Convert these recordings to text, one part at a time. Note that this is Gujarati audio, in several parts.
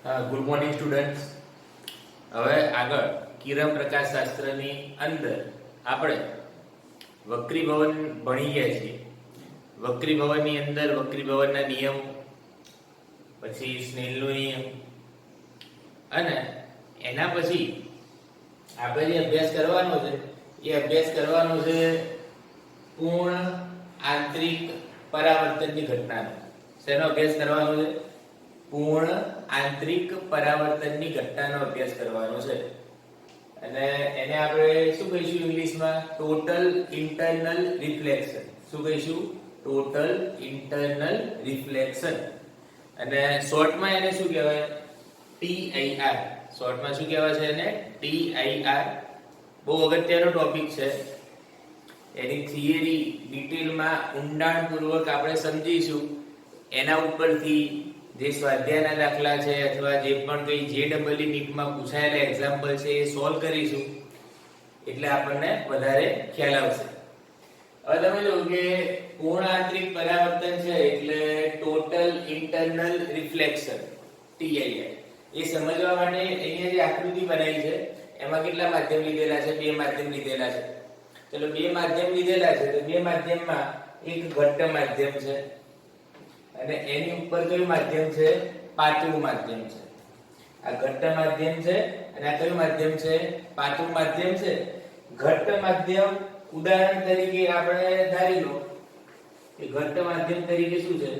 Good morning students. હવે આગળ કિરણ પ્રકાશશાસ્ત્રની અંદર આપણે વક્રીભવન ભણી ગયા છીએ. વક્રીભવનની અંદર વક્રીભવનના નિયમ, પછી સ્નેલનો નિયમ, અને એના પછી આપણે જે અભ્યાસ કરવાનો છે એ અભ્યાસ કરવાનો છે પૂર્ણ આંતરિક પરાવર્તનની ઘટનાનો. શેનો અભ્યાસ કરવાનો છે? પૂર્ણ આંતરિક પરાવર્તનની ઘટનાનો અભ્યાસ કરવાનો છે. અને એને આપણે શું કહીશું ઇંગ્લિશમાં? Total internal reflection. શું કહીશું? Total internal reflection. અને શોર્ટમાં એને શું કહેવાય? TIR. શોર્ટમાં શું કહેવાય છે એને? TIR. બહુ અગત્યનો ટોપિક છે. એની થિયરી ડિટેલમાં ઊંડાણપૂર્વક આપણે સમજીશું. એના ઉપરથી જે સ્વાધ્યાયના દાખલા છે અથવા જે પણ કંઈ JEE નીટમાં પૂછાયેલા એક્ઝામ્પલ છે એ સોલ્વ કરીશું, એટલે આપણને વધારે ખ્યાલ આવશે. હવે તમે જો કે પૂર્ણ આંતરિક પરાવર્તન છે એટલે ટોટલ ઇન્ટરનલ રિફ્લેક્શન, TIR. એ સમજવા માટે અહીંયા જે આકૃતિ બનાવી છે એમાં કેટલા માધ્યમ લીધેલા છે? 2 માધ્યમ લીધેલા છે. ચલો 2 માધ્યમ લીધેલા છે તો 2 માધ્યમમાં એક ઘટ્ટ માધ્યમ છે અને એની ઉપર કયું માધ્યમ છે? પાતળું માધ્યમ છે. આ ઘટ્ટ માધ્યમ છે અને આ કયું માધ્યમ છે? પાતળું માધ્યમ છે. ઘટ્ટ માધ્યમ ઉદાહરણ તરીકે આપણે ધારી લો કે ઘટ્ટ માધ્યમ તરીકે શું છે?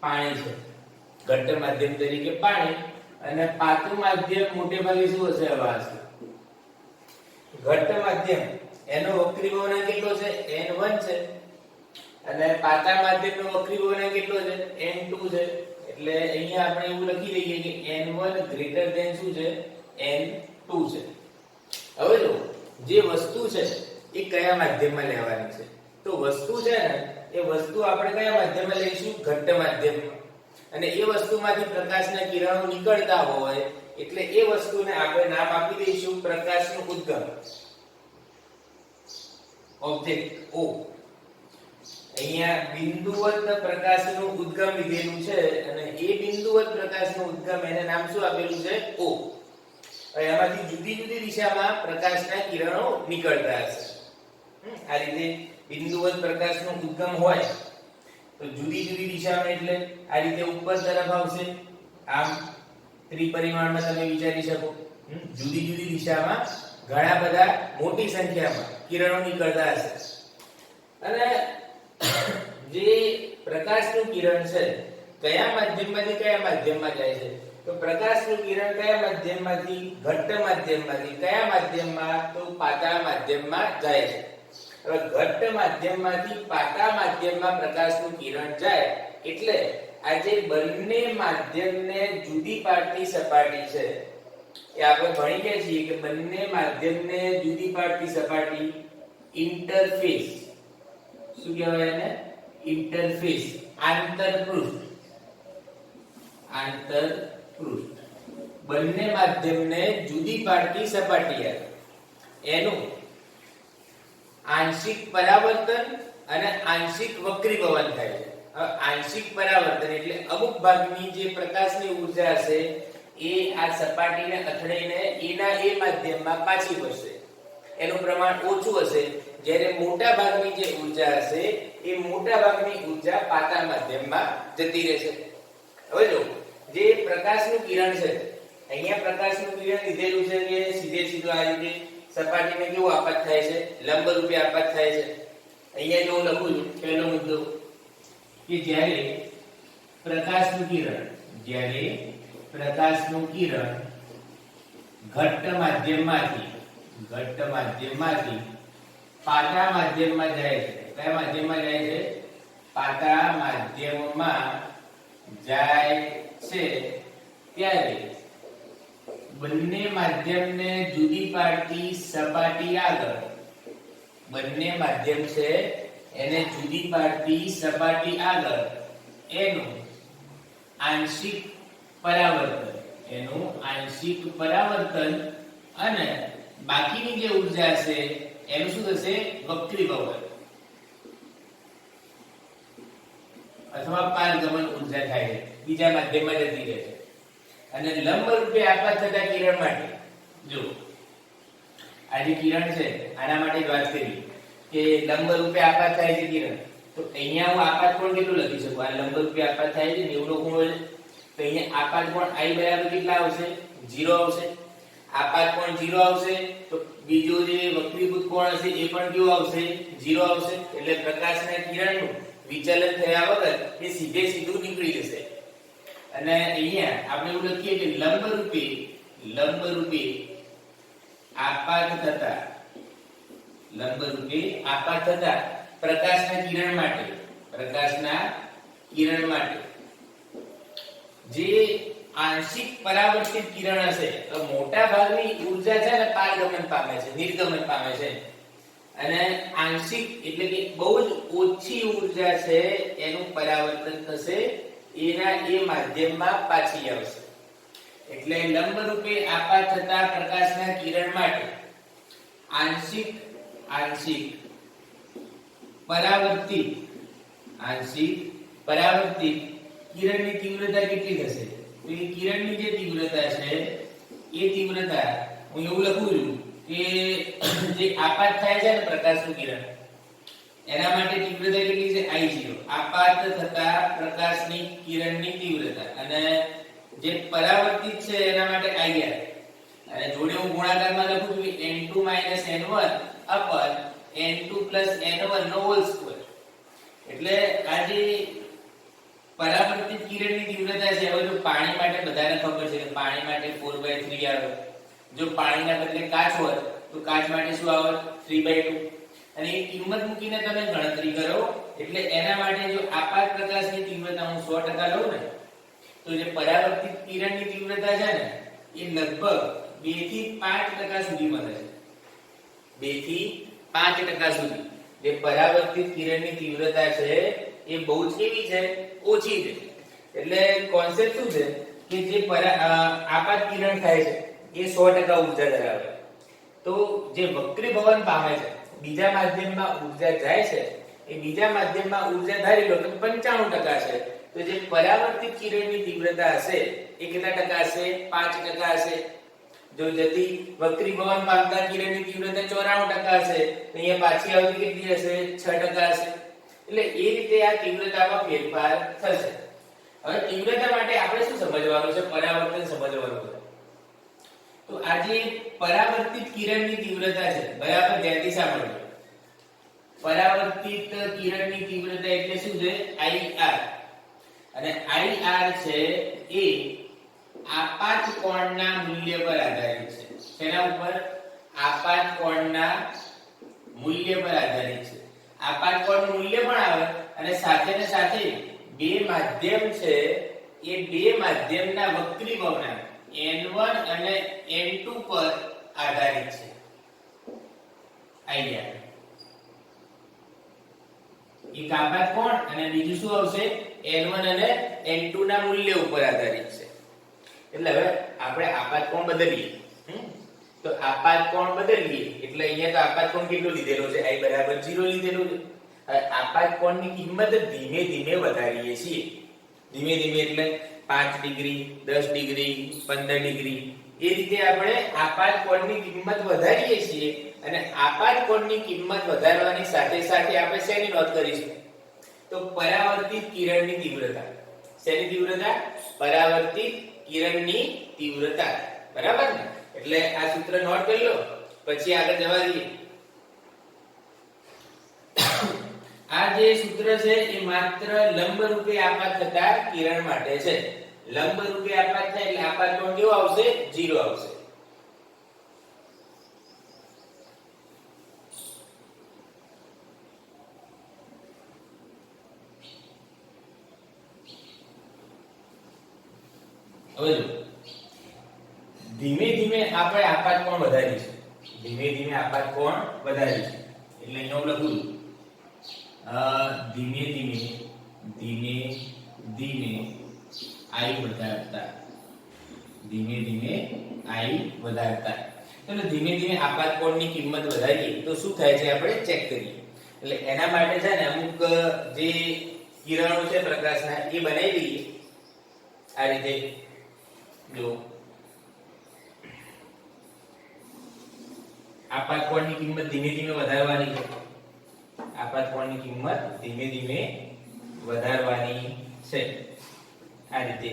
પાણી છે. ઘટ્ટ માધ્યમ તરીકે પાણી. અને પાતળું માધ્યમ મોટે ભાગે શું હશે? હવા હશે. ઘટ્ટ માધ્યમ એનો વક્રીભવન કેટલો છે? N1 છે. અને પાતળા માધ્યમનો વક્રીભવન કેટલો છે? N2 છે. એટલે અહીંયા આપણે એવું લખી દઈએ કે N1 ગ્રેટર ધેન શું છે? N2 છે. હવે જો જે વસ્તુ છે એ કયા માધ્યમમાં લેવાની છે? તો વસ્તુ છે ને એ વસ્તુ આપણે કયા માધ્યમમાં લઈશું? ઘટ્ટ માધ્યમમાં. અને એ વસ્તુમાંથી પ્રકાશના કિરણો નીકળતા હોય એટલે એ વસ્તુને આપણે નામ આપી દઈશું પ્રકાશનું ઉદ્ગમ, ઓબ્જેક્ટ O. અહીંયા બિંદુવત પ્રકાશનું ઉદ્ગમ લીધેલું છે અને એ બિંદુવત પ્રકાશનું ઉદ્ગમ એને નામ શું આપેલું છે? O. હવે એમાંથી જુદી જુદી દિશામાં પ્રકાશના કિરણો નીકળતા હશે. આ રીતે બિંદુવત પ્રકાશનું ઉદ્ગમ હોય તો જુદી જુદી દિશામાં એટલે આ રીતે ઉપર તરફ આવશે. આમ ત્રિપરિમાણમાં તમે વિચારી શકો. જુદી જુદી દિશામાં ઘણા બધા મોટી સંખ્યામાં કિરણો નીકળતા હશે. અને જે પ્રકાશનું કિરણ છે કયા માધ્યમમાંથી કયા માધ્યમમાં જાય છે? તો પ્રકાશનું કિરણ કયા માધ્યમમાંથી? ઘટ્ટ માધ્યમમાંથી. કયા માધ્યમમાં? તો પાતળા માધ્યમમાં જાય છે. હવે ઘટ્ટ માધ્યમમાંથી પાતળા માધ્યમમાં પ્રકાશનું કિરણ જાય એટલે આ જે બંને માધ્યમને જુદી પાડતી સપાટી છે એ આપણે ભણી ગયા છીએ કે બંને માધ્યમને જુદી પાડતી સપાટી ઇન્ટરફેસ. શું કહેવાય એને? ઇન્ટરફેસ. આંતરપૃષ્ઠ. આંતરપૃષ્ઠ. બંને માધ્યમને જુદી પાડતી સપાટી એનું આંશિક પરાવર્તન અને આંશિક વક્રીભવન થાય છે. હવે આંશિક પરાવર્તન એટલે અમુક ભાગની જે પ્રકાશની ઊર્જા હશે એ આ સપાટીને અથડાઈને એના એ માધ્યમમાં પાછી વળશે. એનું પ્રમાણ ઓછું હશે. જ્યારે મોટા ભાગની જે ઊર્જા હશે એ મોટા ભાગની ઊર્જા પાતળા માધ્યમમાં જતી રહેશે. હવે જો જે પ્રકાશનું કિરણ છે અહીંયા પ્રકાશનું કિરણ લીધેલું છે કે સીધે સીધું આ રીતે સપાટીને કેવું આપાત થાય છે? લંબ રૂપે આપાત થાય છે. અહીંયા જો હું લખું છું પહેલો મુદ્દો કે જ્યારે પ્રકાશનું કિરણ ઘટ્ટ માધ્યમમાંથી પાતળા માધ્યમમાં જાય છે. કયા માધ્યમમાં જાય છે? પાતળા માધ્યમમાં જાય છે ત્યારે બંને માધ્યમને જુદી પાડતી સપાટી આગળ, બંને માધ્યમ છે એને જુદી પાડતી સપાટી આગળ એનું આંશિક પરાવર્તન અને બાકીની જે ઊર્જા છે એનું શું થશે? વક્રીભવન અથવા પારગમન ઊર્જા થાય છે, બીજા માધ્યમમાં જતી રહે છે. અને લંબ રૂપે આપાત થતા કિરણ માટે જો આ જે કિરણ છે આના માટે જ વાત કરી કે લંબ રૂપે આપાત થાય છે કિરણ, તો અહીંયા હું આપાત કોણ કેટલું લખી શકું? આ લંબ રૂપે આપાત થાય છે 90 નો ખૂણો છે, તો અહીંયા આપાત કોણ I બરાબર કેટલા આવશે? 0 આવશે. આપાત કોણ 0 આવશે તો બીજો જે વક્રીભૂત કોણ હશે એ પણ કેવો આવશે? 0 આવશે. એટલે પ્રકાશના કિરણનું વિચલન થયા વગર એ સીધે સીધું નીકળી જશે. અને અહીંયા આપણે એવું લખીએ કે લંબ રૂપે આપાત થતા પ્રકાશના કિરણ માટે જે આંશિક પરાવર્તિત કિરણ હશે, તો મોટા ભાગની ઊર્જા છે ને પારગમન પામે છે, નિર્ગમન પામે છે, અને આંશિક એટલે કે બહુ જ ઓછી ઊર્જા છે એનું પરાવર્તન થશે, એના એ માધ્યમમાં પાછી આવશે. એટલે લંબ રૂપે આપાત થતા પ્રકાશના કિરણ માટે આંશિક પરાવર્તિત કિરણની તીવ્રતા કેટલી થશે? તો એ કિરણની જે તીવ્રતા છે એ તીવ્રતા હું એવું લખું છું કે જે આપાત થાય છે ને પ્રકાશનું કિરણ એના માટે તીવ્રતા કેટલી છે? I0. આપાત થતા પ્રકાશની કિરણની તીવ્રતા, અને જે પરાવર્તિત છે એના માટે IR, અને જોડે હું ગુણાકારમાં લખું છું કે n2 n1 upper n2 n1 નો હોલ સ્ક્વેર. એટલે આ જે પરાવર્તિત કિરણની તીવ્રતા છે, હવે જો પાણી માટે બધાને ખબર છે કે પાણી માટે 4/3 આવે, જો પાણીના બદલે કાચ હોય તો કાચ માટે શું આવે? 3/2. અને એ કિંમત મૂકીને તમે ગણતરી કરો એટલે એના માટે જો આપાત પ્રકાશની તીવ્રતા હું 100% લઉં ને, તો જે પરાવર્તિત કિરણની તીવ્રતા છે ને એ લગભગ 2 થી 5% સુધી મળે છે. 2 થી 5% સુધી જે પરાવર્તિત કિરણની તીવ્રતા છે એ બહુ જ કેવી છે? ઓછી છે. એટલે કોન્સેપ્ટ શું છે કે જે આપાત કિરણ થાય છે એ 100% ઊર્જા ધરાવે, તો જે વક્રીભવન પામે છે બીજા માધ્યમમાં ઊર્જા જાય છે, એ બીજા માધ્યમમાં ઊર્જા ધારી લો તો 95% છે. તો જે પરાવર્તિત કિરણની તીવ્રતા હશે એ કેટલા ટકા હશે? 5% હશે. જો જતી વક્રીભવન પામતા કિરણની તીવ્રતા 94% હશે, તો અહીંયા પાછી આવતી કેટલી હશે? 6% હશે. એટલે એ રીતે આ તીવ્રતામાં ફેરફાર થશે. હવે તીવ્રતા માટે આપણે શું સમજવાનું છે? પરાવર્તન સમજવાનું છે. તો આ જે પરાવર્તિત કિરણની તીવ્રતા છે, બરાબર ધ્યાનથી સાંભળજો. પરાવર્તિત કિરણની તીવ્રતા એટલે શું છે? IR. અને IR છે એ આપાત કોણના મૂલ્ય પર આધારિત છે. તેના ઉપર આપાત કોણના મૂલ્ય પર આધારિત છે. આપાત કોણનું મૂલ્ય પણ આવે અને સાથે ને સાથે બે માધ્યમ છે, એ બે માધ્યમના વક્રીભવન n1 અને n2 પર આધારિત છે. IR એક આપાત કોણ અને બીજું શું આવશે? n1 અને n2 ના મૂલ્ય ઉપર આધારિત છે. એટલે હવે આપણે આપાત કોણ બદલીએ, તો આપાત કોણ બદલીએ એટલે અહીંયા તો આપાત કોણ કેટલો લીધેલો છે? I બરાબર 0 લીધેલો છે. હવે આપાત કોણની કિંમત ધીમે ધીમે વધારીએ છીએ. ધીમે ધીમે એટલે 5 ડિગ્રી, 10 ડિગ્રી, 15 ડિગ્રી, એ રીતે આપણે આપાત કોણની કિંમત વધારીએ છીએ. અને આપાત કોણની કિંમત વધારવાની સાથે સાથે આપણે શેની નોંધ કરીશું? તો પરાવર્તિત કિરણની તીવ્રતા. શેની તીવ્રતા? પરાવર્તિત કિરણની તીવ્રતા. બરાબર ને? એટલે આ સૂત્ર નોટ કરી લો, પછી આગળ જવા દઈએ. આ જે સૂત્ર છે એ માત્ર લંબ રૂપે આપાત થતા કિરણ માટે છે. લંબ રૂપે આપાત થાય એટલે આપાત કોણ કેવો આવશે? 0 આવશે. હવે જો ધીમે ધીમે આપણે આપાત કોણ વધારીશું. ધીમે ધીમે આપાત કોણ વધારીશું એટલે અહીંયા હું લખું ધીમે ધીમે ધીમે ધીમે I વધારતા. ધીમે ધીમે I વધારતા. એટલે ધીમે ધીમે આપાત કોણની કિંમત વધારીએ તો શું થાય છે આપણે ચેક કરીએ. એટલે એના માટે છે ને અમુક જે કિરણો છે પ્રકાશના એ બનાવી દઈએ આ રીતે. જો આપાત કોણની કિંમત ધીમે ધીમે વધારવાની છે, આપાત કોણની કિંમત ધીમે ધીમે વધારવાની છે આ રીતે.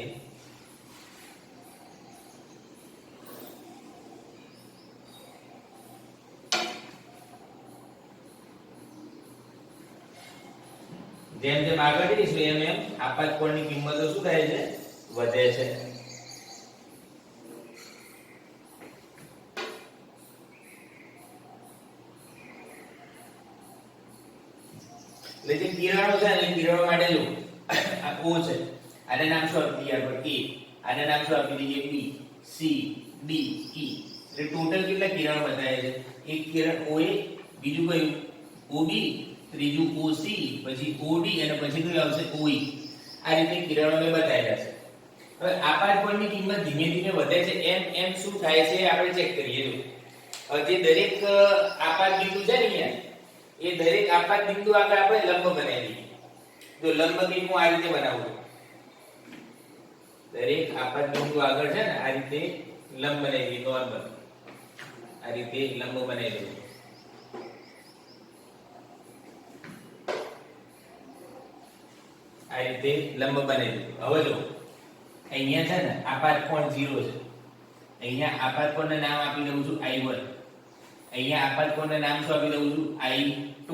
જેમ જેમ આગળ જઈશું એમ એમ આપાત કોણની કિંમતો શું થાય છે? વધે છે. લેકિન કિરણો છે ને, કિરણો માટે જો આ O છે, આને નામ શું આપી દઈએ આપણે? A. આને નામ શું આપી દઈએ? B, C, D, E. એટલે ટોટલ કેટલા કિરણો બતાવે છે? એક કિરણ OA, બીજું કયું OB, ત્રીજું OC, પછી OD અને પછી કયું આવશે? OE. આ રીતે કિરણો મેં બતાવ્યા છે. હવે આપાત કોણની કિંમત ધીમે ધીમે વધે છે એમ એમ શું થાય છે આપણે ચેક કરીએ. જો હવે જે દરેક આપાત બિંદુ છે ને અહીંયા, એ દરેક આપાત બિંદુ આગળ આપણે લંબ બનાવી દઈએ. જો લંબ બિંદુ આ રીતે બનાવવું, દરેક આપાત બિંદુ આગળ છે ને આ રીતે લંબ બનાવી દઈએ. નોર્મલ આ રીતે લંબ બનાવી દઈએ. આ રીતે લંબ બનાવી દઈએ. હવે જો અહીંયા છે ને આપાત કોણ 0 છે, અહીંયા આપાત કોણને નામ આપી દઉં છું I1, અહીંયા આપાત કોણને નામ શું આપી દઉં છું? I2.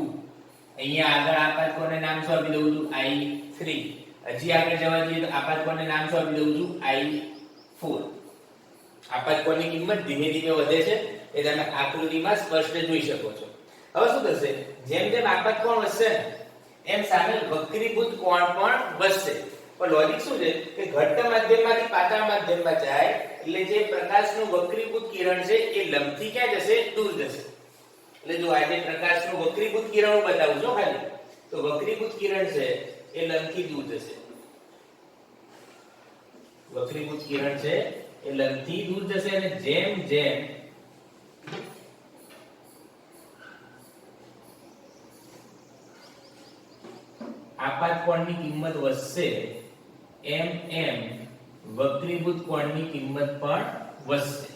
અહીંયા આગળ આપાત કોણને નામ શું આપી દઉં છું? I3. હજી આગળ જવા દઈએ તો આપાત કોણને નામ શું આપી દઉં છું? I4. આપાત કોણની કિંમત ધીમે ધીમે વધે છે એ તમે આકૃતિમાં સ્પષ્ટ જોઈ શકો છો. હવે શું થશે? જેમ જેમ આપાત કોણ વધશે એમ સામે વક્રીભૂત કોણ પણ વધશે. પણ લોજિક શું છે કે ઘટ્ટ માધ્યમમાંથી પાતળા માધ્યમમાં જાય એટલે જે પ્રકાશનું વક્રીભૂત કિરણ છે એ લંબથી ક્યાં જશે? દૂર જશે. એટલે જો આજે પ્રકાશનું વક્રીભૂત કિરણ હું બતાવું છું ખાલી, તો વક્રીભૂત કિરણ છે એ લંબથી દૂર જશે. વક્રીભૂત કિરણ છે એ લંબથી દૂર જશે અને જેમ જેમ આપાત કોણની કિંમત વધશે એમ એમ વક્રીભૂત કોણની કિંમત પણ વધશે.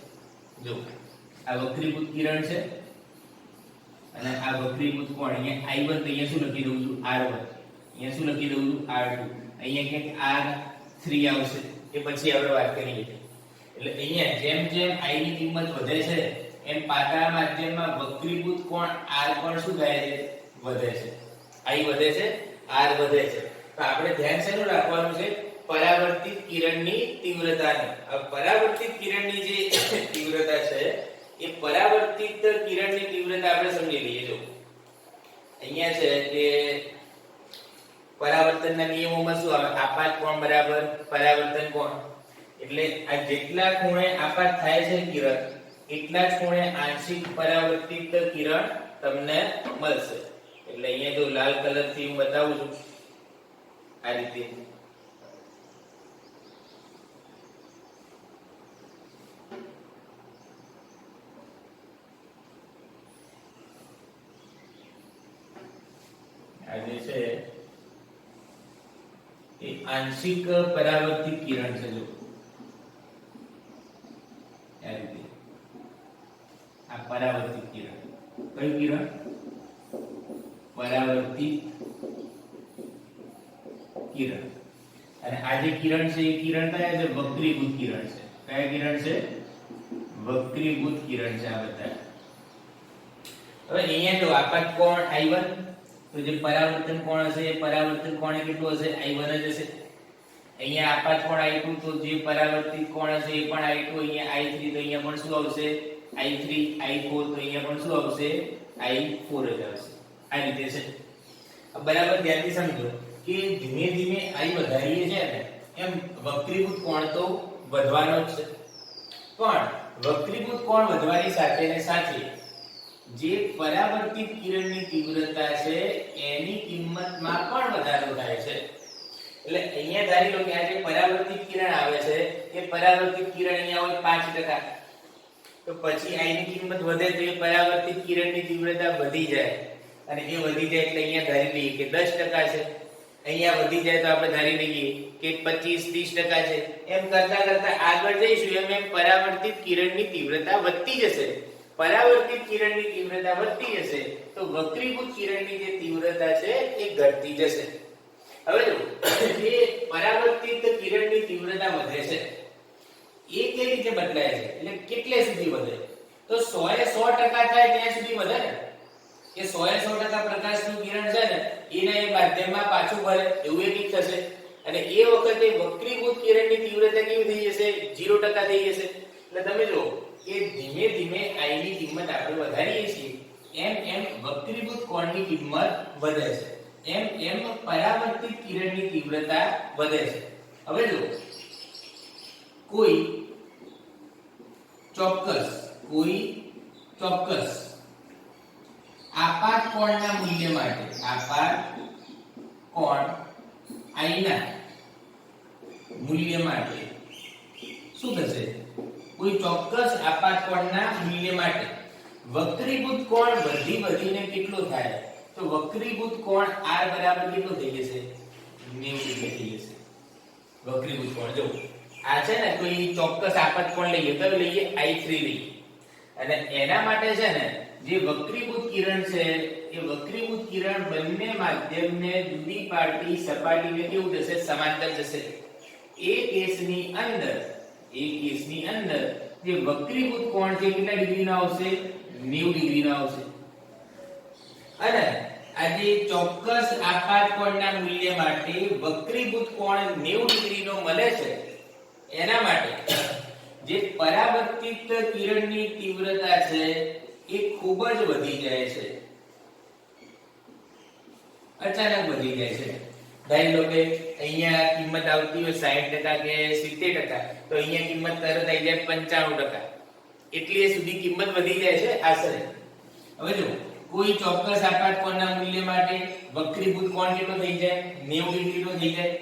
જો આ વક્રીભૂત કિરણ છે અને આ વક્રીભૂત કોણ, અહીંયા I1 તો અહીંયા શું લખી દઉં છું? R1. અહીંયા શું લખી દઉં છું? R2. અહીંયા ક્યાંક R3 આવશે એ પછી આપણે વાત કરીએ. એટલે અહીંયા જેમ જેમ I ની કિંમત વધે છે એમ પાતળા માધ્યમમાં વક્રીભૂત કોણ R પણ શું થાય છે? વધે છે. I વધે છે, R વધે છે. તો આપણે ધ્યાન શેનું રાખવાનું છે? પરાવર્તિત કિરણની તીવ્રતાની. હવે પરાવર્તિત કિરણની જે તીવ્રતા છે એ પરાવર્તિત કિરણની તીવ્રતા આપણે સમજી લઈએ. જો અહીંયા છે કે પરાવર્તનના નિયમોમાં શું આવે? આપાત કોણ બરાબર પરાવર્તન કોણ. એટલે આ જેટલા ખૂણે આપાત થાય છે કિરણ એટલા જ ખૂણે આંશિક પરાવર્તિત કિરણ તમને મળશે. એટલે અહીંયા જો લાલ કલરથી હું બતાવું છું આ રીતે, આ જે છે એ આંશિક પરાવર્તિત કિરણ છે. જો આ રીતે આ પરાવર્તિત કિરણ, કયું કિરણ? પરાવર્તિત કિરણ. અને આ જે કિરણ છે એ કિરણ કયા છે? વક્રીભૂત કિરણ છે. કયા કિરણ છે? વક્રીભૂત કિરણ છે આ બધા. હવે અહીંયા જો આપાત કોણ I1, તો જે પરાવર્તન કોણ હશે એ પરાવર્તન કોણ કેટલું હશે? I1 જ હશે. અહીંયા આપાત કોણ I2, તો જે પરાવર્તિત કોણ હશે એ પણ I2. અહીંયા I3, તો અહીંયા પણ શું આવશે? I3. I4, તો અહીંયા પણ શું આવશે? I4 જ આવશે. આ રીતે છે. બરાબર ધ્યાનથી સમજો કે ધીમે ધીમે I વધારીએ છે ને એમ વક્રીભૂત કોણ તો વધવાનો જ છે. પણ વક્રીભૂત કોણ વધવાની સાથે ને સાથે જે પરાવર્તિત કિરણની તીવ્રતા છે એની કિંમતમાં પણ વધારો થાય છે. એટલે અહીંયા ધારી લો કે આ જે પરાવર્તિત કિરણ આવે છે એ પરાવર્તિત કિરણ અહીંયા હોય 5%, તો પછી I ની કિંમત વધે તો એ પરાવર્તિત કિરણની તીવ્રતા વધી જાય અને એ વધી જાય એટલે અહીંયા ધારી લઈએ કે 10% છે. અહીંયા વધી જાય તો આપણે ધારી લઈએ કે 25-30% છે. એમ કરતા કરતા આગળ જઈશું એમ એમ પરાવર્તિત કિરણની તીવ્રતા વધતી જશે. પરાવર્તિત કિરણની તીવ્રતા વધતી જશે તો વક્રીભૂત કિરણની જે તીવ્રતા છે એ ઘટતી જશે. હવે જો જે પરાવર્તિત કિરણની તીવ્રતા વધે છે એ કેવી રીતે બદલાય છે, એટલે કેટલે સુધી વધે, તો 100% થાય ત્યાં સુધી વધે ને, કે 100% પ્રકાશનું કિરણ છે ને એને એ માધ્યમમાં પાછું ભરે એવું એક થશે. અને એ વખતે વક્રીભૂત કિરણની તીવ્રતા કેવી થઈ જશે, 0% થઈ જશે. એટલે તમે જો કે ધીમે ધીમે I ની કિંમત આપણે વધારીએ છીએ એમ એમ વક્રીભૂત કોણની કિંમત વધે છે, એમ એમ પરાવર્તિત કિરણની તીવ્રતા વધે છે. હવે જો કોઈ ચોક્કસ આપાત કોણના મૂલ્ય માટે, આપાત કોણ I ના મૂલ્ય માટે શું થશે, કોઈ ચોક્કસ આપાત કોણના મૂલ્ય માટે વક્રીભૂત કોણ વધીને કેટલો થાય, તો વક્રીભૂત કોણ R બરાબર કેટલો થઈ જશે, 90 ડિગ્રી થઈ જશે. વક્રીભૂત કોણ જો આ છે ને કોઈ ચોક્કસ આપાત કોણ લઈએ તો લઈએ I3 લઈએ અને એના માટે છે ને જે વક્રીભૂત કિરણ છે એ વક્રીભૂત કિરણ બંને માધ્યમને જુદી પાડતી સપાટીને કેવું થશે, સમાંતર જશે. એ કેસની અંદર જે વક્રીભૂત કોણ છે કેટલા ડિગ્રીનો આવશે, 90 ડિગ્રીનો આવશે. અને આ જે ચોક્કસ આપાત કોણના મૂલ્ય માટે વક્રીભૂત કોણ 90 ડિગ્રીનો મળે છે એના માટે જે પરાવર્તિત કિરણની તીવ્રતા છે એ ખૂબ જ વધી જાય છે, અચાનક વધી જાય છે. ધારી લો કે અહીંયા કિંમત આવતી હોય 60% કે 70%, તો અહીંયા કિંમત તરત આવી જાય 95%. એટલી સુધી કિંમત વધી જાય છે આશરે. હવે જો કોઈ ચોક્કસ આપાત કોણના મૂલ્ય માટે વક્રીભૂત કોણ કેટલો થઈ જાય, 90 ડિગ્રીનો થઈ જાય.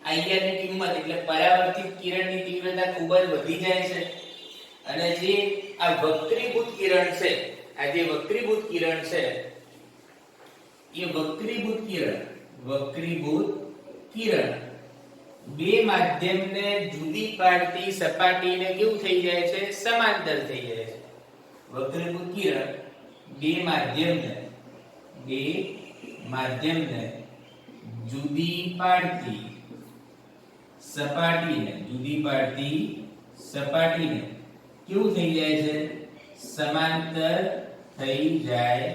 અહીંયાની કિંમત એટલે પરાવર્તિત કિરણની તીવ્રતા ખૂબ જ વધી જાય છે. અને જે આ વક્રીભૂત કિરણ છે, આ જે વક્રીભૂત કિરણ છે એ વક્રીભૂત કિરણ બે માધ્યમને જુદી પાડતી સપાટીને કેવું થઈ જાય છે, સમાંતર થઈ જાય છે. વક્રીભૂત કિરણ બે માધ્યમને જુદી પાડતી સપાટીને કેવું થઈ જાય છે, સમાંતર થઈ જાય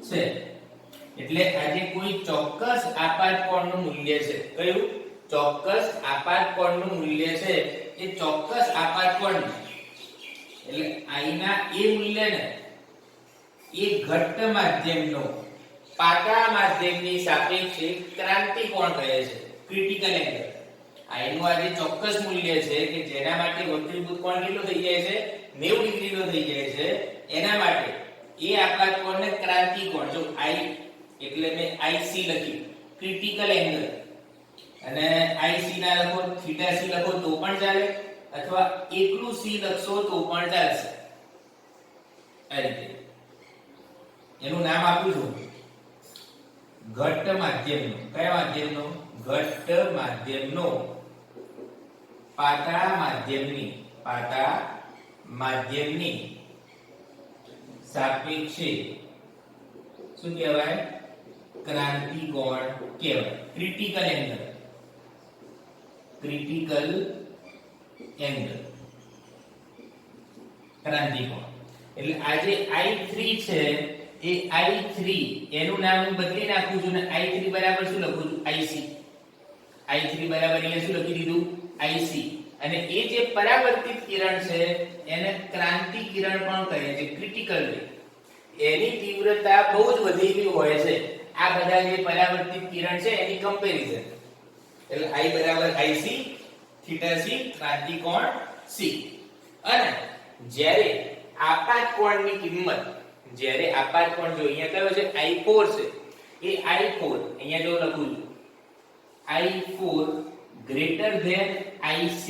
છે. એટલે આજે કોઈ ચોક્કસ આપાત કોણનું મૂલ્ય છે, કયું ચોક્કસ આપાત કોણનું મૂલ્ય છે, એ ચોક્કસ આપાત કોણ એટલે I ના એ મૂલ્યને એ ઘટ્ટ માધ્યમનો પાતળા માધ્યમની સાપેક્ષે ક્રાંતિ કોણ કહે છે, ક્રિટિકલ એંગલ. I નું આ જે ચોક્કસ મૂલ્ય છે કે જેના માટે વક્રીભૂત કોણ કેટલો થઈ જાય છે, 90 ડિગ્રીનો થઈ જાય છે, એના માટે એ આપાત કોણને ક્રાંતિ કોણ, જો I એટલે મેં IC લખ્યું ક્રિટિકલ એંગલ, અને IC ના લખો θc લખો તો પણ ચાલે, અથવા એકલું C લખશો તો પણ ચાલશે. આ રીતે એનું નામ આપું છું ઘટ્ટ માધ્યમનો. કયા માધ્યમનો, ઘટ્ટ માધ્યમનો પાતળા માધ્યમની સાપેક્ષે શું કહેવાય, ક્રાંતિ કોણ કહેવાય, ક્રિટિકલ એંગલ. ક્રાંતિ કોણ એટલે આજે I3 છે એ I3 એનું નામ હું બદલી નાખું છું ને I3 બરાબર શું લખું છું, IC. I3 બરાબર અહીંયા શું લખી દીધું, IC. અને એ જે પરાવર્તિત કિરણ છે એને ક્રાંતિ કિરણ પણ કહે છે, ક્રિટિકલ રે. એની તીવ્રતા બહુ જ વધેલી હોય છે આ બધા જે પરાવર્તિત કિરણ છે એની કમ્પેરીઝન. એટલે I બરાબર IC, θc ક્રાંતિ કોણ C. અને જ્યારે આપાત કોણની કિંમત, જ્યારે આપાત કોણ જો અહીંયા કયો છે I4 છે, એ I4 અહીંયા જો લખું છું I4 ગ્રેટર ધેન IC,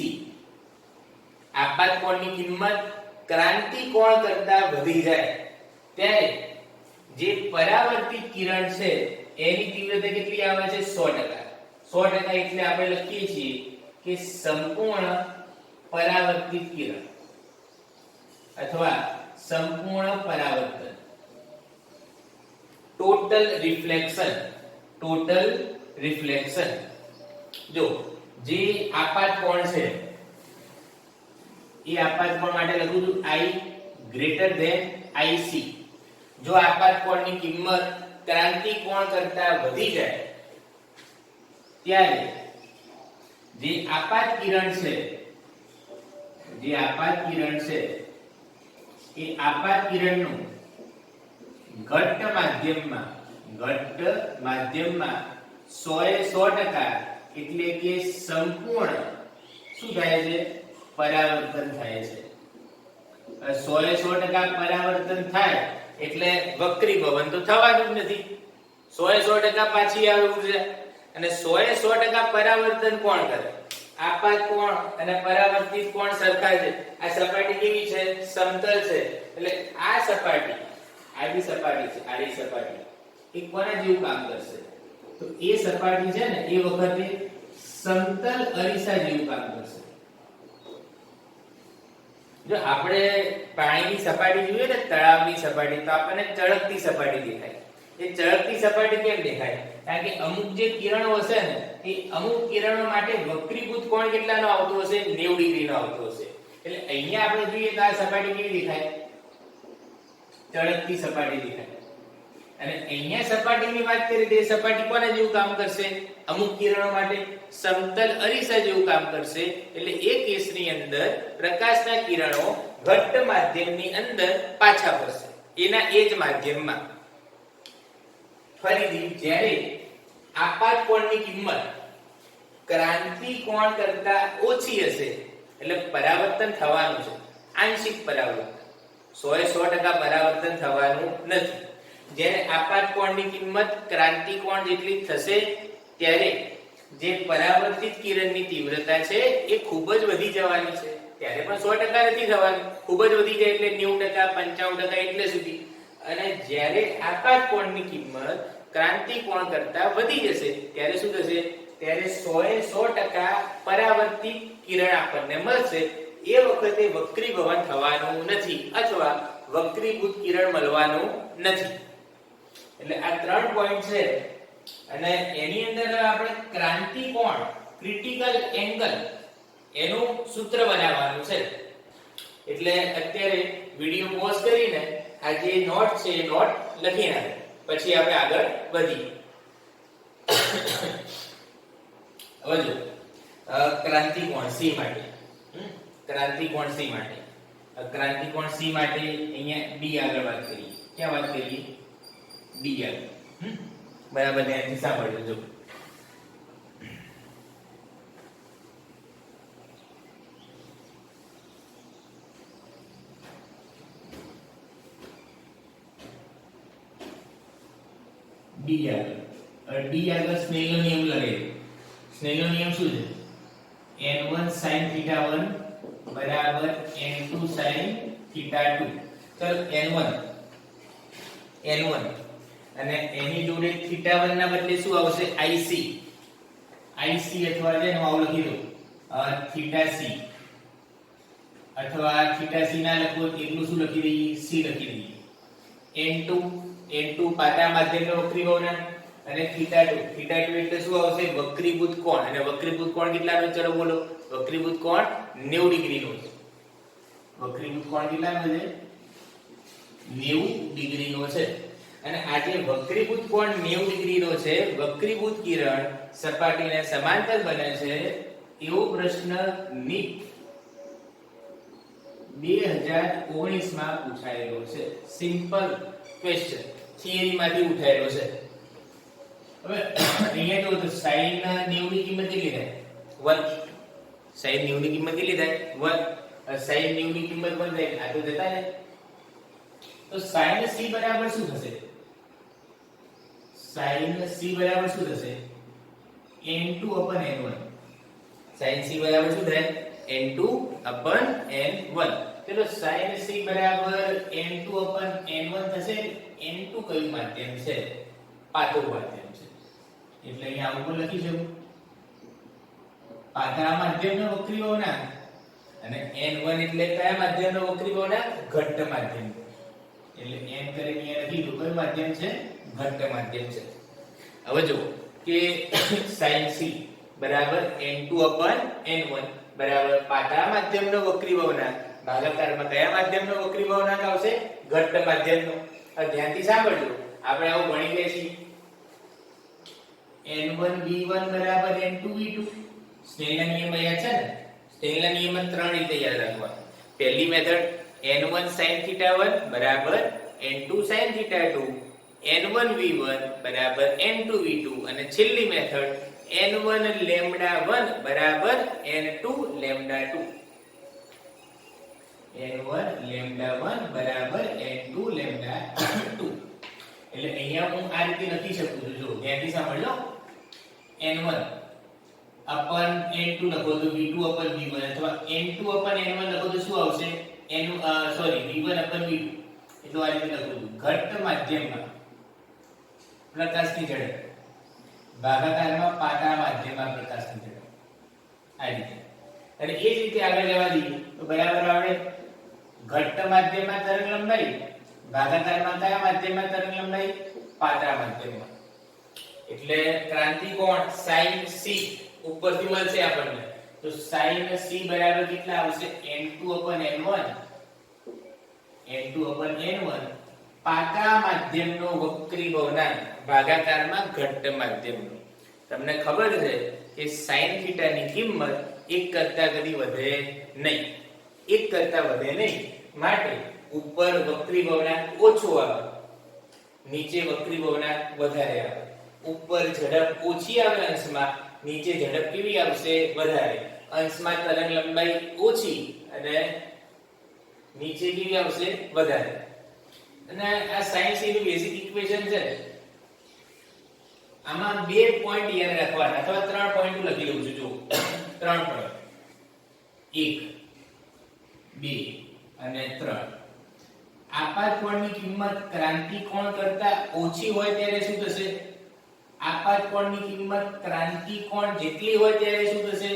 આપાત કોણની કિંમત ક્રાંતિ કોણ કરતા વધી જાય ત્યારે જે પરાવર્તિત કિરણ છે એની તીવ્રતા કેટલી આવે છે 100%. 100% એટલે આપણે લખીએ છીએ કે સંપૂર્ણ પરાવર્તિત કિરણ અથવા સંપૂર્ણ પરાવર્તન, ટોટલ રિફ્લેક્શન. જો જે આપાત કોણ છે એ આપાત કોણ માટે લખું છું I greater than IC. જો આપાત કોણની કિંમત ક્રાંતિ કોણ કરતા વધી જાય ત્યારે જે આપાત કિરણ છે એ આપાત કિરણનું ઘટ્ટ માધ્યમમાં 100% એટલે કે સંપૂર્ણ શું થાય છે પરાવર્તન થાય છે. 100% પરાવર્તન થાય એટલે વક્રીભવન તો થવાનું જ નથી. 100% પાછી આવે ઊર્જા અને 100% પરાવર્તન કોણ કરે? આપાત કોણ અને પરાવર્તિત કોણ સરખા છે. આ સપાટી કેવી છે? સમતલ છે. એટલે આ સપાટી આડી સપાટી છે, આડી સપાટી એ કોના જેવું કામ કરશે? તો એ સપાટી છે ને એ વખતે સમતલ અરીસા જેવું કામ કરશે. જો આપણે પાણીની સપાટી જોઈએ ને તળાવની સપાટી તો આપણને ચળકતી સપાટી દેખાય. એ ચળકતી સપાટી કેમ દેખાય? કારણ કે અમુક જે કિરણો હશે ને એ અમુક કિરણો માટે વક્રીભૂત કોણ કેટલાનો આવતો હશે? 90 ડિગ્રીનો આવતો હશે. એટલે અહીંયા આપણે જોઈએ તો આ સપાટી કેવી દેખાય? ચળકતી સપાટી દેખાય. અને અહીંયા સપાટીની વાત કરીએ તો એ સપાટી કોના જેવું કામ કરશે? અમુક કિરણો માટે સમતલ અરીસા જેવું કામ કરશે. એટલે એ કેસની અંદર પ્રકાશના કિરણો ઘટ્ટ માધ્યમની અંદર પાછા ફરશે એના એ જ માધ્યમમાં. ફરીથી જ્યારે આપાત કોણની કિંમત ક્રાંતિ કોણ કરતા ઓછી હશે એટલે પરાવર્તન થવાનું છે, આંશિક પરાવર્તન. 100% પરાવર્તન થવાનું નથી. જ્યારે આપાત કોણની કિંમત ક્રાંતિ કોણ જેટલી થશે ત્યારે જે પરાવર્તિત કિરણની તીવ્રતા છે એ ખૂબ જ વધી જવાની છે. ત્યારે પણ 100% નથી થવાનું, ખૂબ જ વધી જાય એટલે 90%, 95% એટલે સુધી. અને જ્યારે આપાત કોણની કિંમત ક્રાંતિ કોણ કરતા વધી જશે ત્યારે શું થશે? ત્યારે 100% પરાવર્તિત કિરણ આપણને મળશે. એ વખતે વક્રીભવન થવાનું નથી અથવા વક્રીભૂત કિરણ મળવાનું નથી. એટલે આ 3 પોઈન્ટ છે અને એની અંદર આપણે ક્રાંતિ કોણ, ક્રિટિકલ એંગલ એનું સૂત્ર બનાવવાનું છે. એટલે અત્યારે વિડિયો પોઝ કરીને આ જે નોટ છે એ નોટ લખી નાખો, પછી આપણે આગળ વધીએ. હવે જો ક્રાંતિ કોણ C માટે, ક્રાંતિ કોણ C માટે અહીંયા D આગળ વાત કરીએ. ક્યાં વાત કરીએ? D આગળ. બરાબર ધ્યાનથી સાંભળજો. જો D આગળ સ્નેલનો નિયમ લગાવ્યો. સ્નેલનો નિયમ શું છે? n1 sin θ1 બરાબર n2 sin θ2. ચલો n1 અને એની જોડે θ1 ના બદલે શું આવશે? IC અથવા જેનો આવું લખી દો θc અથવા θc ના લખો એટલું શું લખી દઈએ? C લખી દઈએ. n2 પાટા માધ્યમનો વક્રીભવન અને θ2 એટલે શું આવશે? વક્રીભૂત કોણ. અને વક્રીભૂત કોણ કેટલાનો? ચલો બોલો. વક્રીભૂત કોણ 90 ડિગ્રીનો છે. વક્રીભૂત કોણ કેટલાનો છે? 90 ડિગ્રીનો છે. અને આ જે વક્રીભૂત કોણ 90 ડિગ્રીનો છે, વક્રીભૂત કિરણ સપાટીને સમાંતર બને છે એવો પ્રશ્ન નીટ 2019 માં પૂછાયેલો છે. સિમ્પલ ક્વેશ્ચન, થિયરીમાંથી ઉઠાયેલો છે. હવે અહીંયા જો તો sin 90 ની કિંમત કેટલી થાય? 1. sin 90 ની કિંમત કેટલી થાય? 1. sin 90 ની કિંમત 1 થાય. આ તો જતા ને. તો sin c બરાબર શું થશે? sin c બરાબર શું થશે? n2/n1. sin c બરાબર શું થાય? n2/n1. ચલો sin c બરાબર n2/n1 થશે. n2 કયું માધ્યમ છે? પાતળું માધ્યમ છે. એટલે અહીંયા આવું પણ લખી શકું પાતળા માધ્યમનો વક્રી ભવનાંક અને n1 એટલે કયા માધ્યમનો વક્રી ભવનાંક ઘટ્ટ માધ્યમ એટલે n કરીને અહીંયા લખી દો કયું માધ્યમ છે ઘટ્ટ માધ્યમ છે હવે જો કે sin c બરાબર n2/n1 બરાબર પાતળા માધ્યમનો વક્રી ભવનાંક ભાગાકારમાં કયા માધ્યમનો વક્રી ભવનાંક આવશે ઘટ્ટ માધ્યમનો હવે ધ્યાનથી સાંભળજો આપણે આવું ભણી ગયા છીએ n1v1 બરાબર n2v2 સ્નેલના નિયમ યાદ છે ને સ્નેલના નિયમ 3 રીતે યાદ રાખવા પહેલી મેથડ n1 sin θ1 બરાબર n2 sin θ2 n1v1 બરાબર n2v2 અને છેલ્લી મેથડ n1 λ1 બરાબર n2 λ2 n1 λ1 બરાબર n2 λ2 એટલે અહીંયા હું આ રીતે લખી શકું છું જો ધ્યાનથી સાંભળજો n1 upon n2 લખો તો v2 upon v1 અથવા n2 upon n1 લખો તો શું આવશે v1 upon v2 એટલે આ રીતે લખું છું ઘટ્ટ માધ્યમમાં પ્રકાશની ઝડપ ભાગાકારમાં પાતળા માધ્યમમાં પ્રકાશની ઝડપ આ રીતે અને એ જ રીતે આગળ જવા દઈએ તો બરાબર આવડે ઘટ્ટ માધ્યમમાં તરંગ લંબાઈ ભાગાકારમાં કયા માધ્યમમાં તરંગ લંબાઈ પાતળા માધ્યમમાં એટલે ક્રાંતિ કોણ sin c ઉપરથી મળશે આપણને તો sin c બરાબર કેટલા આવશે n2/n1 n2/n1 પાતળા માધ્યમનો વક્રી ભવનાંક ભાગાકારમાં ઘટ્ટ માધ્યમનો તમને ખબર છે કે sin θ ની કિંમત 1 કરતા કદી વધે નહીં 1 કરતા વધે નહીં માટે ઉપર વક્રી ભવનાંક ઓછો આવે નીચે વક્રી ભવનાંક વધારે આવે ઉપર ઝડપ ઓછી આવે અંશમાં નીચે ઝડપ કેવી આવશે વધારે અંશમાં તરંગ લંબાઈ ઓછી અને નીચે કેવી આવશે વધારે અને આ sin c ની બેઝિક ઇક્વેશન છે આમાં 2 પોઈન્ટ યાદ રાખવાના અથવા 3 પોઈન્ટ લખી દઉં છું જો 3 પોઈન્ટ 1 2 અને 3 આપાત કોણની કિંમત ક્રાંતિ કોણ કરતા ઓછી હોય ત્યારે શું થશે આપાત કોણની કિંમત ક્રાંતિ કોણ જેટલી હોય ત્યારે શું થશે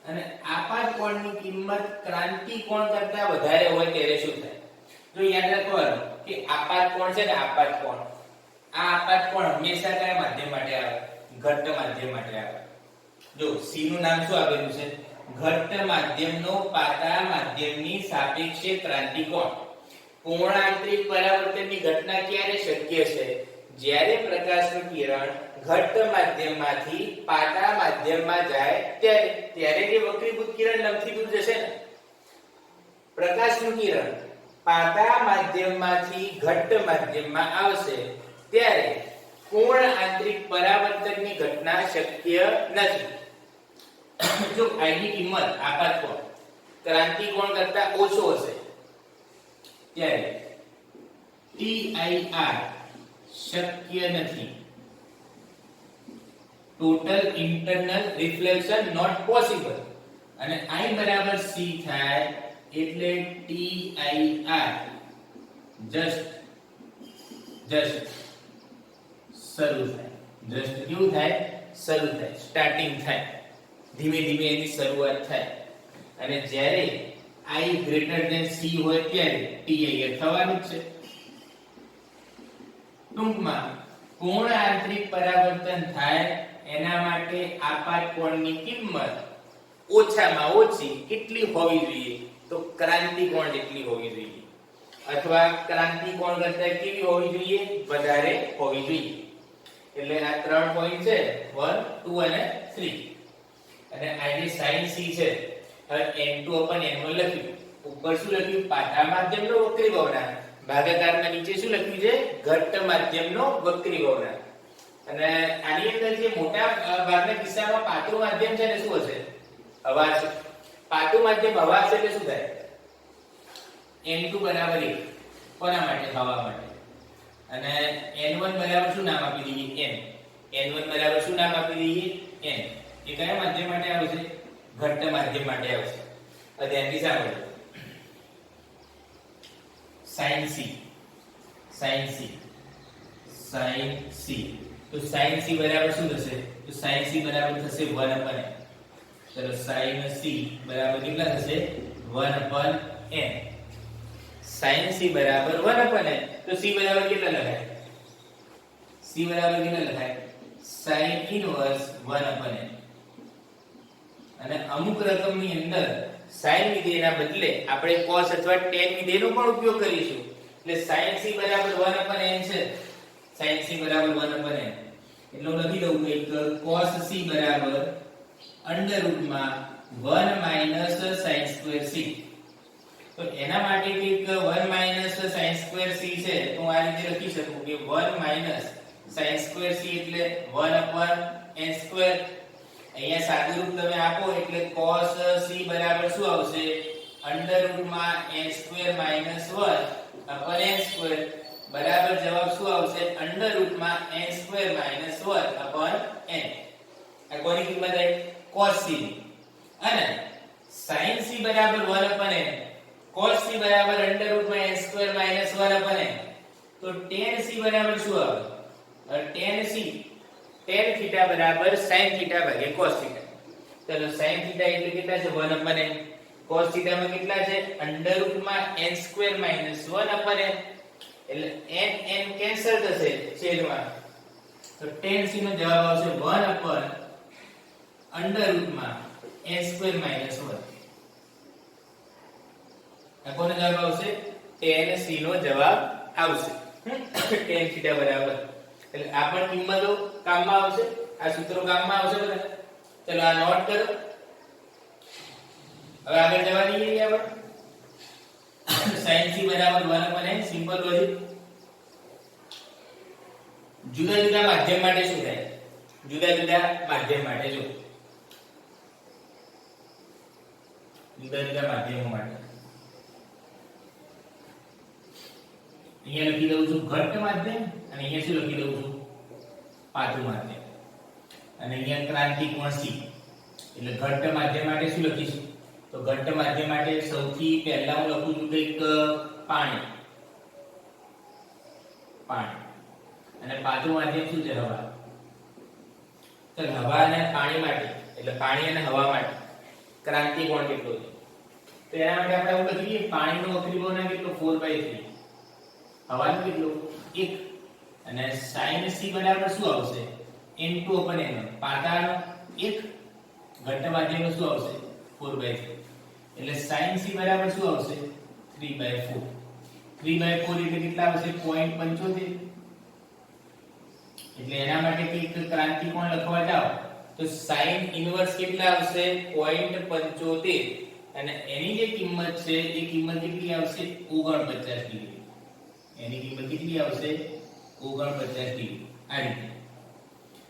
અને આપાત કોણની કિંમત ક્રાંતિ કોણ કરતા વધારે હોય ત્યારે શું થાય જો યાદ રાખવાનું કે આપાત કોણ છે ને આપાત કોણ આ આપાત કોણ હંમેશા કયા માધ્યમ માટે આવે ઘટ્ટ માધ્યમ માટે આવે જો c નું નામ શું આપેલું છે ઘટ્ટ માધ્યમનો પાતળા માધ્યમની સાપેક્ષે ક્રાંતિ કોણ પૂર્ણ આંતરિક પરાવર્તનની ઘટના ક્યારે શક્ય છે જ્યારે પ્રકાશનું કિરણ ઘટ્ટ માધ્યમમાંથી પાતળા માધ્યમમાં જાય ત્યારે જે વક્રીભૂત કિરણ લંબથી દૂર જશે ને પ્રકાશનું કિરણ પાતળા માધ્યમમાંથી ઘટ્ટ માધ્યમમાં આવશે ત્યારે પૂર્ણ આંતરિક પરાવર્તનની ઘટના શક્ય નથી જો I ની કિંમત આપાત કોણ ક્રાંતિ કોણ કરતા ઓછો હશે ત્યારે TIR શક્ય નથી total internal reflection not possible અને I બરાબર C થાય એટલે TIR જસ્ટ શરૂ થાય જસ્ટ કેવું થાય શરૂ થાય સ્ટાર્ટિંગ થાય ધીમે ધીમે એની શરૂઆત થાય અને જ્યારે I greater than C હોય ત્યારે TIR થવાનું છે ટૂંકમાં પૂર્ણ આંતરિક પરાવર્તન થાય એના માટે આપાત કોણની કિંમત ઓછામાં ઓછી કેટલી હોવી જોઈએ તો ક્રાંતિ કોણ જેટલી હોવી જોઈએ અથવા ક્રાંતિ કોણ કરતા કેવી હોવી જોઈએ વધારે હોવી જોઈએ એટલે આ 3 પોઈન્ટ છે 1 2 અને 3 અને આ જે sin c છે હવે n2/n1 લખ્યું ઉપર શું લખ્યું પાતળા માધ્યમનો વક્રી ભવનાંક ભાગાકારમાં નીચે શું લખ્યું છે ઘટ્ટ માધ્યમનો વક્રી ભવનાંક અને આની અંદર જે મોટા ભાગના કિસ્સામાં પાતળું માધ્યમ છે ને શું હશે હવા છે પાતળું માધ્યમ હવા છે એટલે શું થાય n2 બરાબર 1 કોના માટે હવા માટે અને n1 બરાબર શું નામ આપી દઈએ n1 બરાબર શું નામ આપી દઈએ n એ કયા માધ્યમ માટે આવશે ઘટ્ટ માધ્યમ માટે આવશે ધ્યાનથી સાંભળો sin c તો sin c બરાબર શું થશે? તો sin c બરાબર થશે 1/n. ચલો sin c બરાબર કેટલા થશે? 1/n. sin c બરાબર 1/n. તો c બરાબર કેટલા લખાય? c બરાબર કેટલા લખાય? sin inverse 1/n. અને અમુક રકમની અંદર sin વિધેયના બદલે આપણે cos અથવા tan વિધેયનો પણ ઉપયોગ કરીશું. એટલે sin c બરાબર 1/n છે. sin c બરાબર 1/n. એટલે હું લખી દઉં કે cos c બરાબર √1 - sin2c. તો એના માટે કંઈક 1 - sin2c છે. તો હું આ રીતે લખી શકું કે 1 - sin2c એટલે 1/n². અહીંયા સાદું રૂપ તમે આપો એટલે cos c બરાબર શું આવશે? √n² - 1/n² બરાબર જવાબ શું આવશે? √n² - 1/n. આ કોની કિંમત આવી? cos c ની. અને sin c બરાબર 1/n, cos c બરાબર √n² - 1/n. તો tan c બરાબર શું આવે? tan c tan θ બરાબર sin θ ભાગ્યા cos θ. ચલો sin θ એટલે કેટલા છે? 1/n. cos θ માં કેટલા છે? √n² - 1/n. એટલે n કેન્સલ થશે છેદમાં. તો tan c નો જવાબ આવશે 1/√n² - 1. આ કોનો જવાબ આવશે? tan c નો જવાબ આવશે. tan θ બરાબર એટલે આ પણ કિંમતો કામમાં આવશે. આ સૂત્રો કામમાં આવશે બધા. ચલો આ નોટ કરો. હવે આગળ જવા દઈએ આપણે. sin c બરાબર 1/n. Simple logic. જુદા જુદા માધ્યમ માટે શું થાય? જુદા જુદા માધ્યમ માટે જો જુદા જુદા માધ્યમો માટે અહીંયા લખી દઉં છું ઘટ્ટ માધ્યમ અને અહીંયા શું લખી દઉં છું? પાતળું માધ્યમ. અને અહીંયા ક્રાંતિકોણ c. એટલે ઘટ્ટ માધ્યમ માટે શું લખીશું? તો ઘટ્ટ માધ્યમ માટે સૌથી પહેલા હું લખું છું કંઈક પાણી. અને પાતળું માધ્યમ શું છે? હવા. તો હવા અને પાણી માટે એટલે પાણી અને હવા માટે ક્રાંતિકોણ કેટલો છે? તો એના માટે આપણે એવું લખીએ પાણીનો વક્રીકોણ કેટલો? 4/3. હવાનું કેટલું? 1. અને sin c બરાબર શું આવશે? n2/n. પાતળાનો 1, ઘટ્ટ માધ્યમનો શું આવશે? 4/3. એટલે sin c બરાબર શું આવશે? 3/4. 3/4 એટલે કેટલા આવશે? 0.75. એટલે એના માટે કંઈક ક્રાંતિકોણ લખવા જાઓ તો sin ઇનવર્સ કેટલા આવશે? 0.75. અને એની જે કિંમત છે એ કિંમત કેટલી આવશે? 49 ડિગ્રી. એની કિંમત કેટલી આવશે? 49 ડિગ્રી. આ રીતે.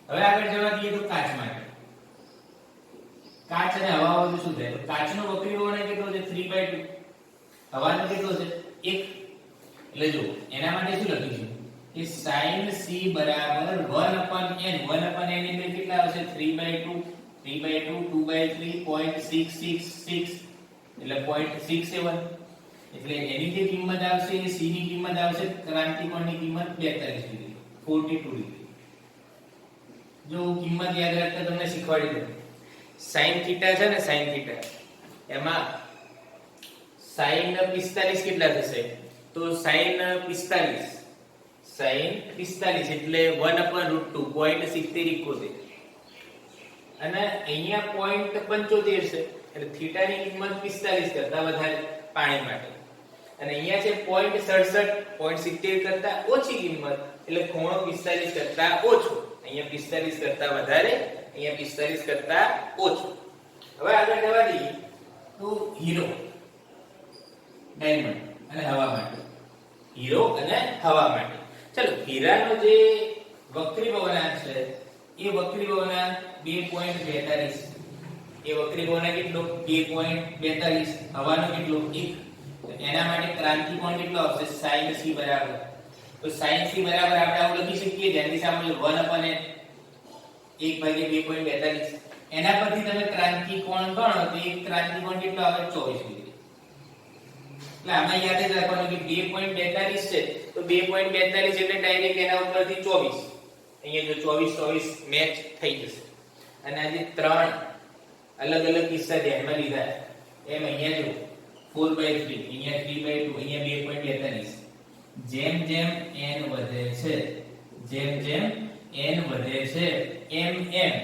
હવે આગળ જવા દઈએ તો કાચ માટે. કાચ અને હવા વચ્ચે શું થાય? તો કાચનો વક્રીકોણ કેટલો છે? 3/2. હવાનો કેટલો છે? 1. એટલે જો એના માટે શું લખીશું કે sin c બરાબર 1/n. 1/n એટલે કેટલા આવશે? 3/2. 3/2 2/3 0.666 એટલે 0.67. એટલે એની જે કિંમત આવશે એ c ની કિંમત આવશે ક્રાંતિકોણની કિંમત 42 ડિગ્રી 42 ડિગ્રી. જો કિંમત યાદ રાખતા તમને શીખવાડી દઉં. sin θ છે ને sin θ એમાં sin 45 કેટલા થશે? તો sin 45 એટલે 1/√2 0.7071. અને અહીંયા 0.75 છે એટલે θ ની કિંમત 45 કરતા વધારે પાણી માટે. અને અહીંયા છે 0.67 0.70 કરતા ઓછી કિંમત એટલે ખૂણો 45 કરતા ઓછો. અહીંયા 45 કરતા વધારે, અહીંયા 45 કરતા ઓછો. હવે આગળ જવા દઈએ તો હીરો, ડાયમંડ અને હવા માટે. હીરો અને હવા માટે. ચલો હીરાનો જે વક્રીભવનાંક છે એ વક્રીભવનાંક 2.42. એ વક્રીભવનાંક કેટલો? 2.42. હવાનો કેટલો? 1. એના માટે ક્રાંતિકોણ કેટલો આવશે? sin c બરાબર. તો sin c બરાબર આપણે આવું લખી શકીએ જેની સામે 1/n 1/2.42. એના પરથી તમે ક્રાંતિકોણ ગણો તો એક ક્રાંતિકોણ કેટલો આવે? 24 ડિગ્રી. એટલે આમાં યાદ જ રાખવાનું કે 2.42 છે તો 2.42 એટલે ડાયરેક્ટ એના ઉપરથી 24. અહીંયા જો 24 મેચ થઈ જશે અને આ જે ત્રણ અલગ અલગ કિસ્સા ધ્યાનમાં લીધા એમ અહીંયા જો 4/3 અહીંયા 3/2 અહીંયા 2.42 જેમ જેમ n વધે છે એમ એમ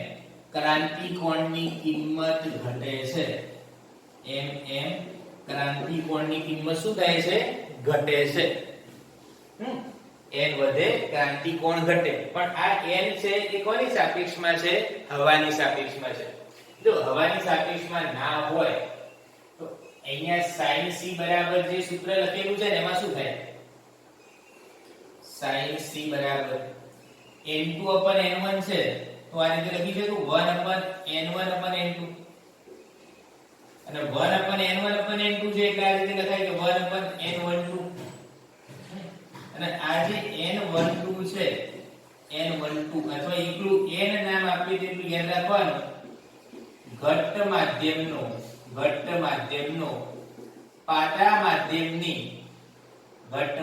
ક્રાંતિકોણની કિંમત ઘટે છે એમ ક્રાંતિકોણની કિંમત શું થાય છે ઘટે છે n વધે ક્રાંતિકોણ ઘટે પણ આ n છે એ કોની સાપેક્ષમાં છે હવાની સાપેક્ષમાં છે જો હવાની સાપેક્ષમાં ના હોય તો અહીંયા sin c બરાબર જે સૂત્ર લખેલું છે ને એમાં શું થાય sin c બરાબર n2/n1 છે તો આ રીતે લખી શકું 1/n1/n2 અને 1/n1/n2 છે એટલે આ રીતે લખાય કે 1/n12 અને આ જે n12 છે n12 અથવા એકલું n નામ આપી તેટલું યાદ રાખવાનું ઘટ્ટ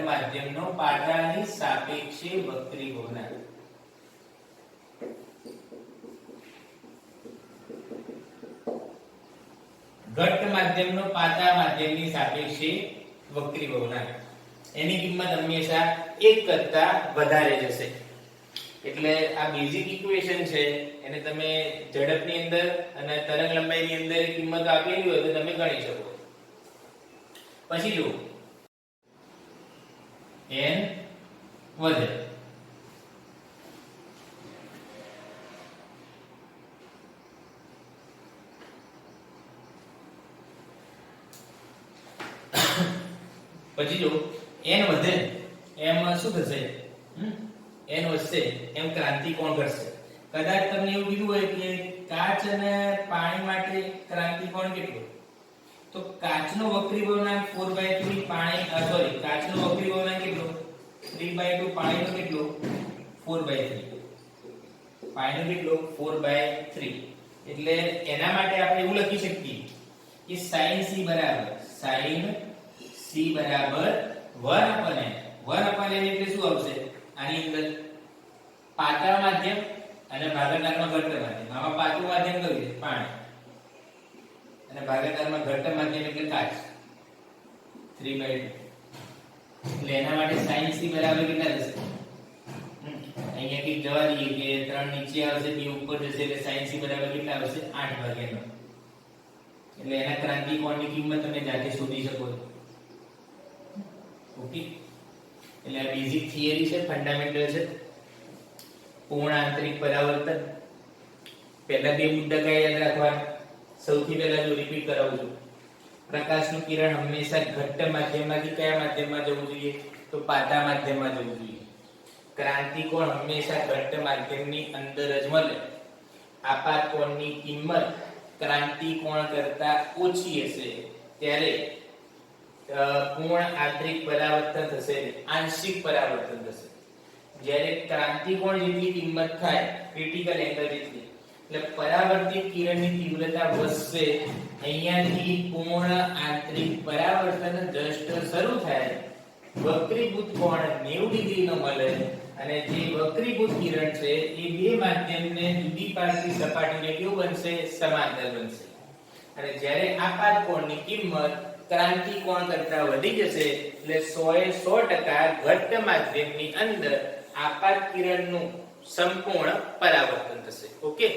માધ્યમનો પાટાની સાપેક્ષે વક્રી ભવનાંક ઘટ્ટ માધ્યમનો પાતળા માધ્યમની સાપેક્ષે વક્રી ભવનાંક એની કિંમત હંમેશા 1 કરતા વધારે જશે એટલે આ બેઝિક ઇક્વેશન છે એને તમે ઝડપની અંદર અને તરંગ લંબાઈની અંદર કિંમત આપેલી હોય તો તમે ગણી શકો પછી જો n વધે પછી જો n વધે એમ શું થશે n વધશે એમ ક્રાંતિકોણ ઘટશે કદાચ તમને એવું કીધું હોય કે કાચ અને પાણી માટે ક્રાંતિકોણ કેટલો તો કાચનો વક્રી ભવનાંક 4/3 પાણી કાચનો વક્રી ભવનાંક કેટલો 3/2 પાણીનો કેટલો 4/3 પાણીનો કેટલો 4/3 એટલે એના માટે આપણે એવું લખી શકીએ કે sin c બરાબર 1/n 1/n એટલે શું આવશે આની અંદર પાતળા માધ્યમ અને ભાગાકારમાં ઘટ્ટ માધ્યમ આમાં પાતળું માધ્યમ કયું છે પાણી અને ભાગાકારમાં ઘટ્ટ માધ્યમ એટલે કાચ 3/2 એટલે એના માટે sin c બરાબર કેટલા થશે અહીંયા થી જવા દઈએ કે 3 નીચે આવશે 2 ઉપર જશે એટલે sin c બરાબર કેટલા આવશે 8/9 એટલે એના ક્રાંતિકોણની કિંમત તમે જાતે શોધી શકો છો ઓકે એટલે આ બેઝિક થિયરી છે ફંડામેન્ટલ છે પૂર્ણ આંતરિક પરાવર્તન પહેલા બે મુદ્દા કયા યાદ રાખવાના સૌથી પહેલા જો રિપીટ કરાવું છું પ્રકાશનું કિરણ હંમેશા ઘટ્ટ માધ્યમમાંથી કયા માધ્યમમાં જવું જોઈએ તો પાતળા માધ્યમમાં જવું જોઈએ ક્રાંતિકોણ હંમેશા ઘટ્ટ માધ્યમની અંદર જ મળે આપાત કોણની કિંમત ક્રાંતિકોણ કરતા ઓછી હશે ત્યારે પૂર્ણ આંતરિક પરાવર્તન થશે આંશિક પરાવર્તન થશે જ્યારે ક્રાંતિકોણ જેટલી કિંમત થાય ક્રિટિકલ એંગલ જેટલી એટલે પરાવર્તિત કિરણની તીવ્રતા વધશે અહીંયાથી પૂર્ણ આંતરિક પરાવર્તન જસ્ટ શરૂ થાય વક્રીભૂત કોણ 90 ડિગ્રીનો મળે અને જે વક્રીભૂત કિરણ છે એ બે માધ્યમને જુદી પાડતી સપાટીને કેવું બનશે સમાંતર બનશે અને જ્યારે આપાત કોણની કિંમત ક્રાંતિકોણ કરતા વધી જશે એટલે 100% ઘટ્ટ માધ્યમની અંદર આપાત કિરણનું સંપૂર્ણ પરાવર્તન થશે ઓકે